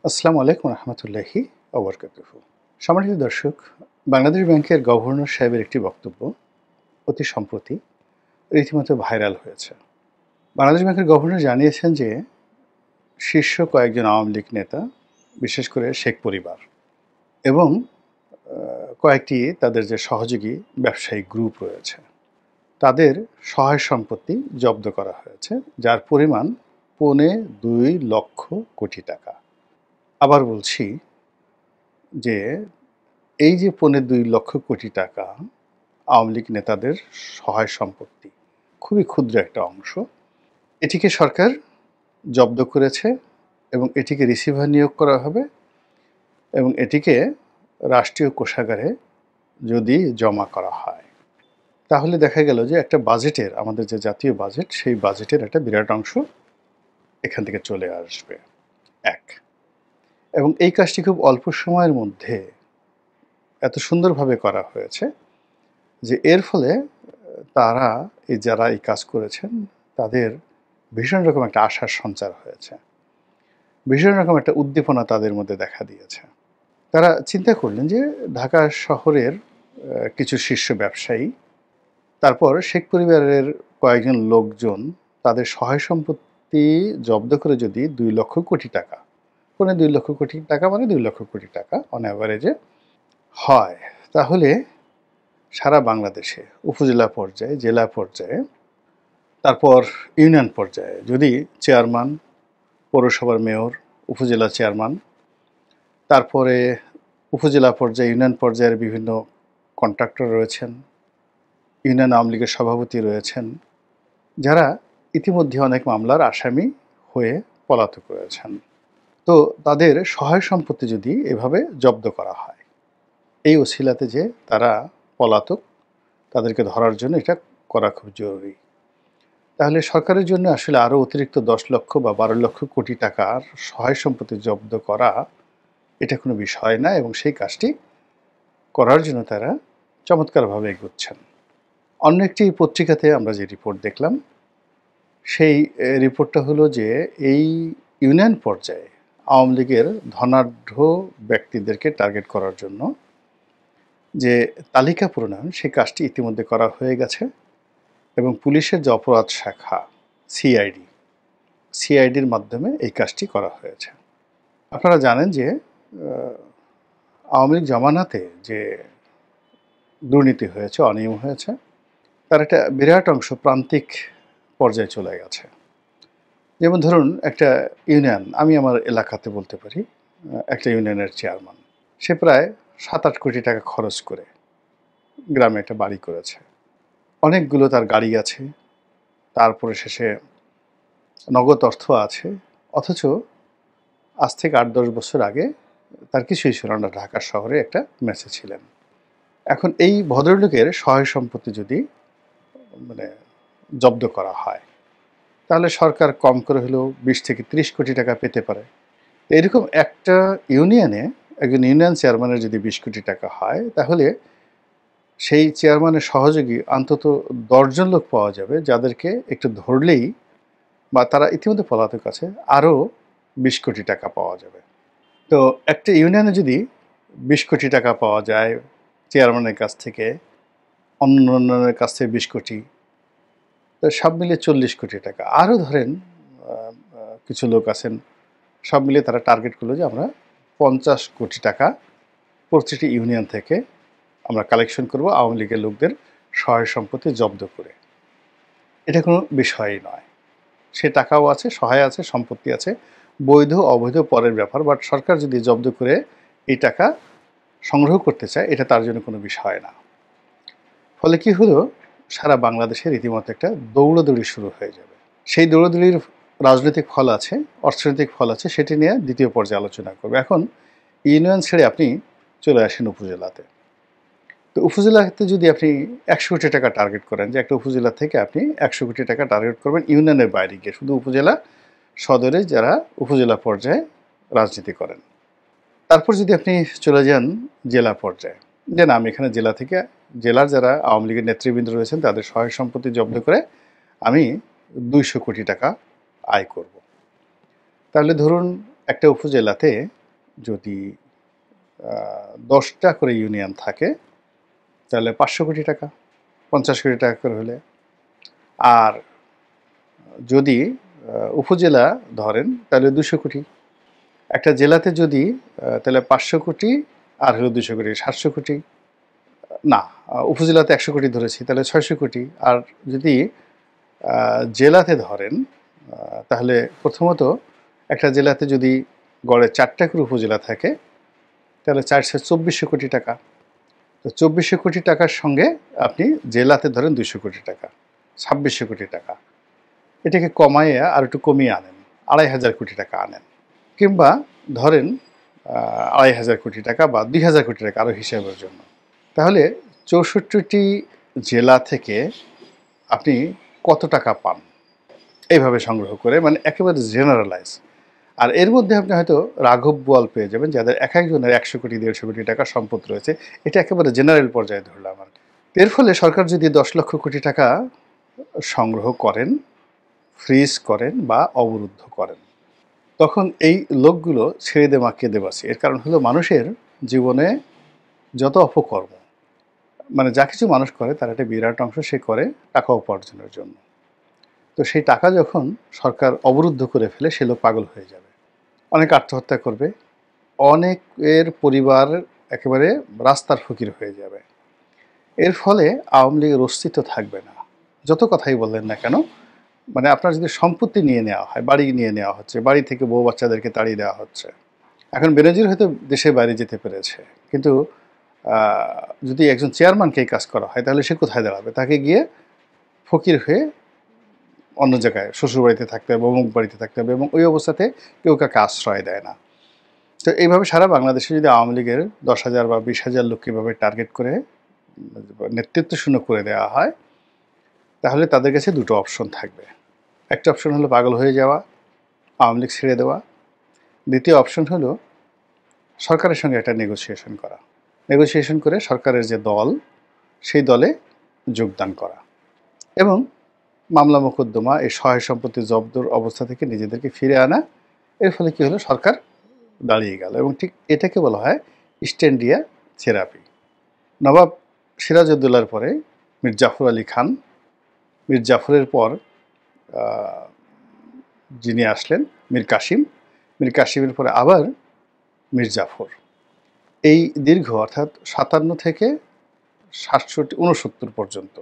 আসসালামু আলাইকুম রহমতুল্লাহি ওবরকাতুহু। সম্মানিত দর্শক, বাংলাদেশ ব্যাংকের গভর্নর সাহেবের একটি বক্তব্য অতি সম্প্রতি রীতিমতো ভাইরাল হয়েছে। বাংলাদেশ ব্যাংকের গভর্নর জানিয়েছেন যে শীর্ষ কয়েকজন আওয়ামী লীগ নেতা, বিশেষ করে শেখ পরিবার এবং কয়েকটি তাদের যে সহযোগী ব্যবসায়িক গ্রুপ রয়েছে, তাদের সহায় সম্পত্তি জব্দ করা হয়েছে, যার পরিমাণ 2.25 লক্ষ টাকা। আবার বলছি যে এই যে 2.25 লক্ষ টাকা আওয়ামী লীগ নেতাদের সহায় সম্পত্তি, খুবই ক্ষুদ্র একটা অংশ, এটিকে সরকার জব্দ করেছে এবং এটিকে রিসিভার নিয়োগ করা হবে এবং এটিকে রাষ্ট্রীয় কোষাগারে যদি জমা করা হয়, তাহলে দেখা গেল যে একটা বাজেটের, আমাদের যে জাতীয় বাজেট, সেই বাজেটের একটা বিরাট অংশ এখান থেকে চলে আসবে। এক, এবং এই কাজটি খুব অল্প সময়ের মধ্যে এত সুন্দরভাবে করা হয়েছে যে এর ফলে তারা যারা এই কাজ করেছেন তাদের ভীষণ রকম একটা আশার সঞ্চার হয়েছে, ভীষণ রকম একটা উদ্দীপনা তাদের মধ্যে দেখা দিয়েছে। তারা চিন্তা করলেন যে ঢাকা শহরের কিছু শীর্ষ ব্যবসায়ী, তারপর শেখ পরিবারের কয়েকজন লোকজন তাদের সহায় সম্পত্তি জব্দ করে যদি 2 লক্ষ কোটি টাকা, 2.25 লক্ষ টাকা মানে 2 লক্ষ কোটি টাকা অন অ্যাভারেজে হয়, তাহলে সারা বাংলাদেশে উপজেলা পর্যায়ে, জেলা পর্যায়ে, তারপর ইউনিয়ন পর্যায়ে যদি চেয়ারম্যান, পৌরসভার মেয়র, উপজেলা চেয়ারম্যান, তারপরে উপজেলা পর্যায়ে, ইউনিয়ন পর্যায়ের বিভিন্ন কন্ট্রাক্টর রয়েছেন, ইউনিয়ন আওয়ামী লীগের সভাপতি রয়েছেন, যারা ইতিমধ্যে অনেক মামলার আসামি হয়ে পলাতক রয়েছেন, তো তাদের সহায় সম্পত্তি যদি এভাবে জব্দ করা হয়, এই ওসিলাতে যে তারা পলাতক, তাদেরকে ধরার জন্য এটা করা খুব জরুরি। তাহলে সরকারের জন্য আসলে আরও অতিরিক্ত 10 লক্ষ বা 12 লক্ষ কোটি টাকার সহায় সম্পত্তি জব্দ করা এটা কোনো বিষয় না, এবং সেই কাজটি করার জন্য তারা চমৎকারভাবে এগোচ্ছেন। অন্য একটি পত্রিকাতে আমরা যে রিপোর্ট দেখলাম, সেই রিপোর্টটা হলো যে এই ইউনিয়ন পর্যায়ে আওয়ামী লীগের ধনাঢ্য ব্যক্তিদেরকে টার্গেট করার জন্য যে তালিকা প্রণয়ন, সেই কাজটি ইতিমধ্যে করা হয়ে গেছে এবং পুলিশের যে অপরাধ শাখা সিআইডির মাধ্যমে এই কাজটি করা হয়েছে। আপনারা জানেন যে আওয়ামী লীগ জমানাতে যে দুর্নীতি হয়েছে, অনিয়ম হয়েছে, তার একটা বিরাট অংশ প্রান্তিক পর্যায়ে চলে গেছে। যেমন ধরুন একটা ইউনিয়ন, আমি আমার এলাকাতে বলতে পারি, একটা ইউনিয়নের চেয়ারম্যান, সে প্রায় 7-8 কোটি টাকা খরচ করে গ্রামে একটা বাড়ি করেছে, অনেকগুলো তার গাড়ি আছে, তারপরে শেষে নগদ অর্থ আছে, অথচ আজ থেকে 8-10 বছর আগে তার কিছুই ছিল না, ঢাকা শহরে একটা মেসে ছিলেন। এখন এই ভদ্রলোকের সহায় সম্পত্তি যদি জব্দ করা হয়, তাহলে সরকার কম করে হলেও 20 থেকে 30 কোটি টাকা পেতে পারে। এরকম একটা ইউনিয়নে একজন ইউনিয়ন চেয়ারম্যানের যদি 20 কোটি টাকা হয়, তাহলে সেই চেয়ারম্যানের সহযোগী অন্তত 10 জন লোক পাওয়া যাবে, যাদেরকে একটু ধরলেই, বা তারা ইতিমধ্যে পলাতক আছে, আরও 20 কোটি টাকা পাওয়া যাবে। তো একটা ইউনিয়নে যদি 20 কোটি টাকা পাওয়া যায় চেয়ারম্যানের কাছ থেকে, অন্যান্যের কাছ থেকে 20 কোটি, তো সব মিলিয়ে 40 কোটি টাকা। আরও ধরেন কিছু লোক আছেন, সব মিলিয়ে তারা টার্গেট করলো যে আমরা 50 কোটি টাকা প্রতিটি ইউনিয়ন থেকে আমরা কালেকশন করব আওয়ামী লীগের লোকদের সহায় সম্পত্তি জব্দ করে। এটা কোনো বিষয়ই নয়, সে টাকাও আছে, সহায় আছে, সম্পত্তি আছে, বৈধ অবৈধ পরের ব্যাপার, বাট সরকার যদি জব্দ করে এই টাকা সংগ্রহ করতে চায়, এটা তার জন্য কোনো বিষয় না। ফলে কি হলো, সারা বাংলাদেশে রীতিমতো একটা দৌড়াদৌড়ি শুরু হয়ে যাবে। সেই দৌড়াদৌড়ির রাজনৈতিক ফল আছে, অর্থনৈতিক ফল আছে, সেটি নিয়ে দ্বিতীয় পর্যায়ে আলোচনা করবে। এখন ইউনিয়ন ছেড়ে আপনি চলে আসেন উপজেলাতে। তো উপজেলাতে যদি আপনি 100 কোটি টাকা টার্গেট করেন, যে একটা উপজেলা থেকে আপনি 100 কোটি টাকা টার্গেট করবেন ইউনিয়নের বাইরে গিয়ে, শুধু উপজেলা সদরে যারা উপজেলা পর্যায়ে রাজনীতি করেন। তারপর যদি আপনি চলে যান জেলা পর্যায়ে, যে না, আমি এখানে জেলা থেকে, জেলার যারা আওয়ামী লীগের নেতৃবৃন্দ রয়েছেন তাদের সহায় সম্পত্তি জব্দ করে আমি 200 কোটি টাকা আয় করব। তাহলে ধরুন একটা উপজেলাতে যদি 10টা করে ইউনিয়ন থাকে তাহলে 500 কোটি টাকা, 50 কোটি টাকা করে হলে। আর যদি উপজেলা ধরেন তাহলে 200 কোটি। একটা জেলাতে যদি তাহলে 500 কোটি আর হলো 200 কোটি, 700 কোটি। না, উপজেলাতে 100 কোটি ধরেছি, তাহলে 600 কোটি। আর যদি জেলাতে ধরেন তাহলে প্রথমত একটা জেলাতে যদি গড়ে 4টা করে উপজেলা থাকে তাহলে 424 কোটি টাকা। তো 24 কোটি টাকার সঙ্গে আপনি জেলাতে ধরেন 200 কোটি টাকা, 26 কোটি টাকা। এটাকে কমাইয়ে আর একটু কমিয়ে আনেন, 2500 কোটি টাকা আনেন। কিংবা ধরেন 2500 কোটি টাকা বা 2000 কোটি টাকা আরও হিসাবের জন্য। তাহলে 64টি জেলা থেকে আপনি কত টাকা পান এইভাবে সংগ্রহ করে, মানে একেবারে জেনারেলাইজ। আর এর মধ্যে আপনি হয়তো রাঘব বোয়াল পেয়ে যাবেন যাদের এক একজনের 100 কোটি 150 কোটি টাকা সম্পদ রয়েছে। এটা একেবারে জেনারেল পর্যায়ে ধরলাম আর কি। এর ফলে সরকার যদি 10 লক্ষ কোটি টাকা সংগ্রহ করেন, ফ্রিজ করেন বা অবরুদ্ধ করেন, তখন এই লোকগুলো ছেড়ে দে মা কেঁদে বাঁচে। এর কারণ হলো মানুষের জীবনে যত অপকর্ম, মানে যা কিছু মানুষ করে তার একটা বিরাট অংশ সে করে টাকা উপার্জনের জন্য। তো সেই টাকা যখন সরকার অবরুদ্ধ করে ফেলে সে লোক পাগল হয়ে যাবে, অনেক আত্মহত্যা করবে, অনেকের পরিবার একেবারে রাস্তার ফকির হয়ে যাবে। এর ফলে আওয়ামী লীগের অস্তিত্ব থাকবে না, যত কথাই বললেন না কেন। মানে আপনার যদি সম্পত্তি নিয়ে নেওয়া হয়, বাড়ি নিয়ে নেওয়া হচ্ছে, বাড়ি থেকে বউ বাচ্চাদেরকে তাড়িয়ে দেওয়া হচ্ছে। এখন বেনজির হয়তো দেশের বাইরে যেতে পেরেছে, কিন্তু যদি একজন চেয়ারম্যানকে এই কাজ করা হয় তাহলে সে কোথায় দাঁড়াবে? তাকে গিয়ে ফকির হয়ে অন্য জায়গায় শ্বশুরবাড়িতে থাকতে হবে, অমুক বাড়িতে থাকতে হবে, এবং ওই অবস্থাতে কেউ কাকে আশ্রয় দেয় না। তো এইভাবে সারা বাংলাদেশে যদি আওয়ামী লীগের 10,000 বা 20,000 লোককে এভাবে টার্গেট করে নেতৃত্ব শূন্য করে দেওয়া হয়, তাহলে তাদের কাছে দুটো অপশন থাকবে। একটা অপশন হলো পাগল হয়ে যাওয়া, আওয়ামী লীগ ছেড়ে দেওয়া। দ্বিতীয় অপশন হলো সরকারের সঙ্গে একটা নেগোসিয়েশন করা, নেগোসিয়েশন করে সরকারের যে দল সেই দলে যোগদান করা এবং মামলা মোকদ্দমা এই সহায় সম্পত্তি জব্দর অবস্থা থেকে নিজেদেরকে ফিরে আনা। এর ফলে কী হলো, সরকার দাঁড়িয়ে গেল। এবং ঠিক এটাকে বলা হয় ইস্ট ইন্ডিয়া থেরাপি। নবাব সিরাজউদ্দৌলার পরে মীর জাফর আলী খান, মীর জাফরের পর যিনি আসলেন মীর কাসিম, মীর কাসিমের পরে আবার মীর জাফর। এই দীর্ঘ অর্থাৎ 57 থেকে 67 পর্যন্ত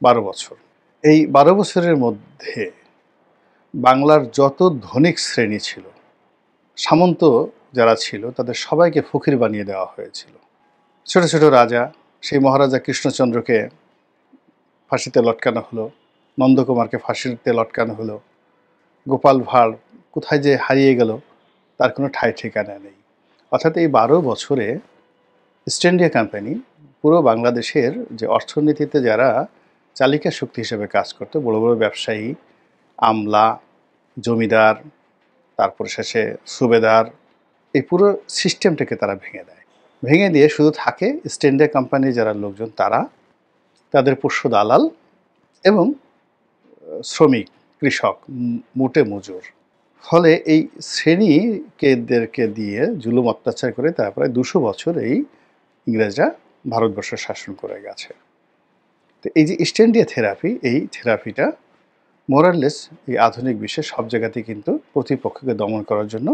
12 বছর। এই 12 বছরের মধ্যে বাংলার যত ধনিক শ্রেণী ছিল, সামন্ত যারা ছিল, তাদের সবাইকে ফকির বানিয়ে দেওয়া হয়েছিল। ছোট ছোট রাজা, সেই মহারাজা কৃষ্ণচন্দ্রকে ফাঁসিতে লটকানো হলো, নন্দকুমারকে ফাঁসিতে লটকানো হলো, গোপাল ভাঁড় কোথায় যে হারিয়ে গেল তার কোনো ঠাঁই ঠিকানা নেই। অর্থাৎ এই 12 বছরে ইস্ট ইন্ডিয়া কোম্পানি পুরো বাংলাদেশের যে অর্থনীতিতে যারা চালিকা শক্তি হিসেবে কাজ করতো, বড় বড় ব্যবসায়ী, আমলা, জমিদার, তারপর শেষে সুবেদার, এই পুরো সিস্টেমটাকে তারা ভেঙে দেয়। ভেঙে দিয়ে শুধু থাকে ইস্ট ইন্ডিয়া কোম্পানির যারা লোকজন, তারা, তাদের পোষ্য দালাল এবং শ্রমিক, কৃষক, মোটে মজুর। ফলে এই শ্রেণীদেরকে দিয়ে জুলুম অত্যাচার করে তারা প্রায় 200 বছর এই ইংরেজরা ভারতবর্ষ শাসন করে গেছে। তো এই যে ইস্ট ইন্ডিয়া থেরাপি, এই থেরাপিটা মোরাললেস এই আধুনিক বিশ্বে সব জায়গাতেই কিন্তু প্রতিপক্ষকে দমন করার জন্য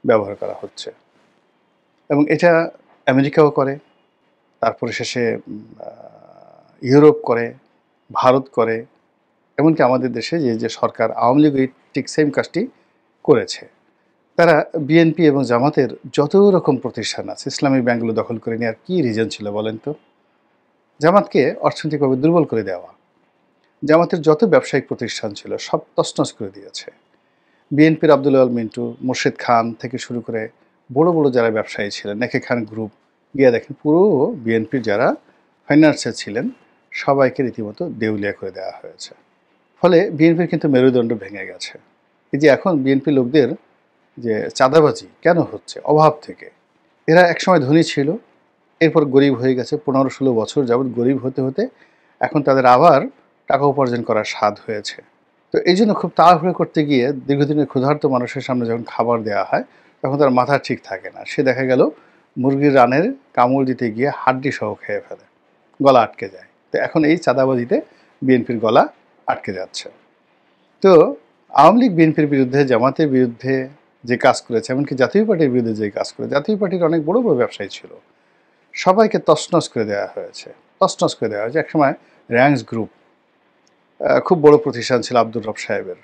ব্যবহার করা হচ্ছে। এবং এটা আমেরিকাও করে, তারপরে শেষে ইউরোপ করে, ভারত করে, এমনকি আমাদের দেশে যে সরকার আওয়ামী লীগ ঠিক সেম কাজটি করেছে। তারা বিএনপি এবং জামাতের যত রকম প্রতিষ্ঠান আছে, ইসলামী ব্যাংকগুলো দখল করে নেওয়ার কী রিজন ছিল বলেন তো? জামাতকে অর্থনৈতিকভাবে দুর্বল করে দেওয়া। জামাতের যত ব্যবসায়িক প্রতিষ্ঠান ছিল সব তছনছ করে দিয়েছে। বিএনপির আব্দুল আল মিন্টু, মোর্শেদ খান থেকে শুরু করে বড় বড় যারা ব্যবসায়ী ছিলেন, নেকে খান গ্রুপ, গিয়ে দেখেন পুরো বিএনপির যারা ফাইন্যান্সে ছিলেন সবাইকে রীতিমতো দেউলিয়া করে দেওয়া হয়েছে। ফলে বিএনপির কিন্তু মেরুদণ্ড ভেঙে গেছে। এই যে এখন বিএনপি লোকদের যে চাঁদাবাজি কেন হচ্ছে? অভাব থেকে। এরা একসময় ধনী ছিল, এরপর গরিব হয়ে গেছে। 15-16 বছর যাবৎ গরিব হতে হতে এখন তাদের আবার টাকা উপার্জন করার স্বাদ হয়েছে। তো এই জন্য খুব তাড়াহুড়ো করতে গিয়ে দীর্ঘদিনের ক্ষুধার্ত মানুষের সামনে যখন খাবার দেওয়া হয় তখন তার মাথা ঠিক থাকে না, সে দেখা গেল মুরগির রানের কামড় দিতে গিয়ে হাড্ডি সহ খেয়ে ফেলে, গলা আটকে যায়। তো এখন এই চাঁদাবাজিতে বিএনপির গলা আটকে যাচ্ছে। তো আওয়ামী লীগ বিএনপির বিরুদ্ধে, জামাতের বিরুদ্ধে যে কাজ করেছে, এমনকি জাতীয় পার্টির বিরুদ্ধে যে কাজ করে, জাতীয় পার্টির অনেক বড় বড় ব্যবসায়ী ছিল, সবাইকে তছনছ করে দেওয়া হয়েছে। তছনছ করে দেওয়া হয়েছে। একসময় র্যাঙ্কস গ্রুপ খুব বড় প্রতিষ্ঠান ছিল আব্দুর রব সাহেবের,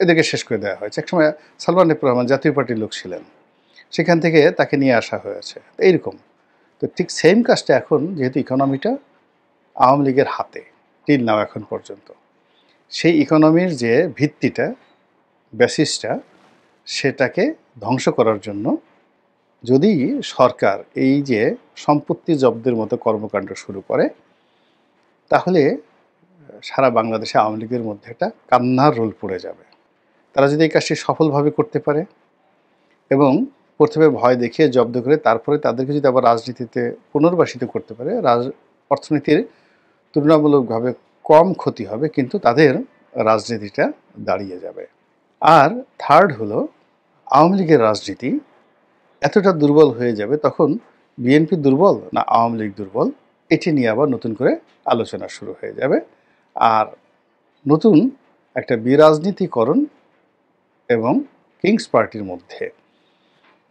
এদেরকে শেষ করে দেওয়া হয়েছে। একসময় সালমান এফ রহমান জাতীয় পার্টির লোক ছিলেন, সেখান থেকে তাকে নিয়ে আসা হয়েছে। এইরকম তো ঠিক সেম কাজটা এখন, যেহেতু ইকোনমিটা আওয়ামী লীগের হাতে টিল নাও এখন পর্যন্ত, সেই ইকোনমির যে ভিত্তিটা, বেসিসটা, সেটাকে ধ্বংস করার জন্য যদি সরকার এই যে সম্পত্তি জব্দের মতো কর্মকাণ্ড শুরু করে, তাহলে সারা বাংলাদেশে আওয়ামী লীগের মধ্যে একটা কান্নার রোল পড়ে যাবে। তারা যদি এই কাজটি সফলভাবে করতে পারে এবং প্রথমে ভয় দেখিয়ে জব্দ করে তারপরে তাদেরকে যদি আবার রাজনীতিতে পুনর্বাসিত করতে পারে, অর্থনীতির তুলনামূলকভাবে কম ক্ষতি হবে, কিন্তু তাদের রাজনীতিটা দাঁড়িয়ে যাবে। আর থার্ড হলো, আওয়ামী লীগের রাজনীতি এতটা দুর্বল হয়ে যাবে, তখন বিএনপি দুর্বল না আওয়ামী লীগ দুর্বল, এটি নিয়ে আবার নতুন করে আলোচনা শুরু হয়ে যাবে। আর নতুন একটা বিরাজনীতিকরণ এবং কিংস পার্টির মধ্যে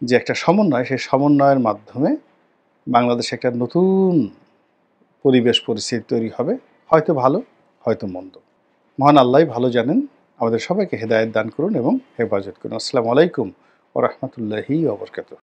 যে একটা সমন্বয়, সেই সমন্বয়ের মাধ্যমে বাংলাদেশে একটা নতুন পরিবেশ পরিস্থিতি তৈরি হবে, হয়তো ভালো, হয়তো মন্দ। মহান আল্লাহই ভালো জানেন। আমাদের সবাইকে হেদায়েত দান করুন এবং হেফাজত করুন। আসসালামু আলাইকুম ওয়া রাহমাতুল্লাহি ওয়া বারাকাতুহু।